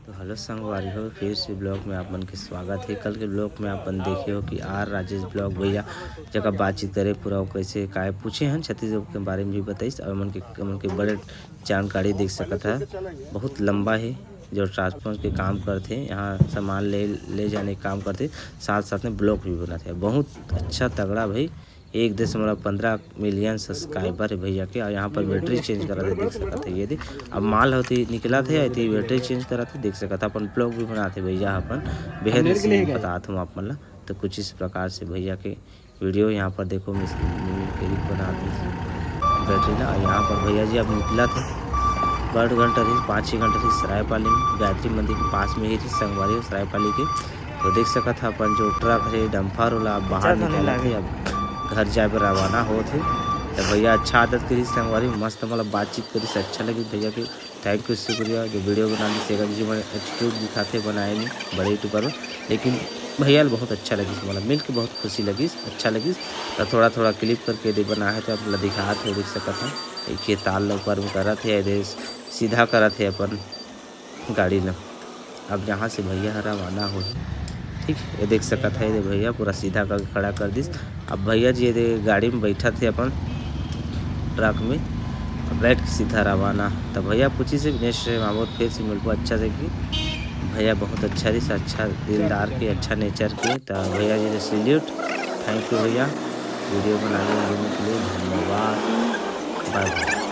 तो हेलो संगवारी हो, फिर से ब्लॉग में आप मन के स्वागत है। कल के ब्लॉग में अपन देखे हो कि आर राजेश ब्लॉग भैया जगह बातचीत करे पूरा कैसे काय पूछे हैं छत्तीसगढ़ के बारे में भी बताइस और मन के बड़े जानकारी देख सकत है। बहुत लंबा है जो ट्रांसपोर्ट के काम करते यहाँ सामान ले जाने के काम करते, साथ साथ में ब्लॉग भी बनाते हैं। बहुत अच्छा तगड़ा भाई, 1.15 मिलियन सब्सक्राइबर है भैया के। और यहाँ पर बैटरी चेंज करा थे, देख सकते थे। ये दे अब माल होती निकला थे आई थी, बैटरी चेंज करा थे, देख सकते अपन ब्लॉग भी बनाते भैया अपन बेहद से बताता हूँ आप मतलब। तो कुछ इस प्रकार से भैया के वीडियो यहाँ पर देखो बनाते बैटरी ना। यहाँ पर भैया जी अब निकला थे, बड़ घंटा थी 5-6 घंटा थी सरायपाली में, गायत्री मंदिर के पास में ही थी संगवारी सरायपाली के। तो देख सका था अपन जो ट्रक है डम्फर वाला बाहर निकाला थे, अब घर जाए पर रवाना हो थे। तो भैया अच्छा आदत करी संगवारी, मस्त मतलब बातचीत करी से अच्छा लगी भैया के। थैंक यू, शुक्रिया जो वीडियो बना दी सेगा जी। मैंने एटीट्यूड दिखाते बनाए नहीं बड़े यूट्यूबर, लेकिन भैया बहुत अच्छा लगी, मतलब मिल के बहुत खुशी लगी, अच्छा लगी। तो थोड़ा थोड़ा क्लिप करके दे बना है तो आप दिखा थे, देख सकता था। एक ये ताल ऊपर में करा थे, सीधा करा थे अपन गाड़ी न। अब यहाँ से भैया रवाना हो, ठीक ये देख सकता है। ये भैया पूरा सीधा करके खड़ा कर दिस। अब भैया जी ये गाड़ी में बैठा थे अपन ट्रक में, बैठ के सीधा रवाना। तब भैया पूछी से नेक्स्ट मामूद फिर से मिल अच्छा से कि भैया बहुत अच्छा रही, अच्छा दिलदार के, अच्छा नेचर के। तो भैया जी ने सैल्यूट, थैंक यू भैया वीडियो बनाने के लिए, धन्यवाद, बाय बाय।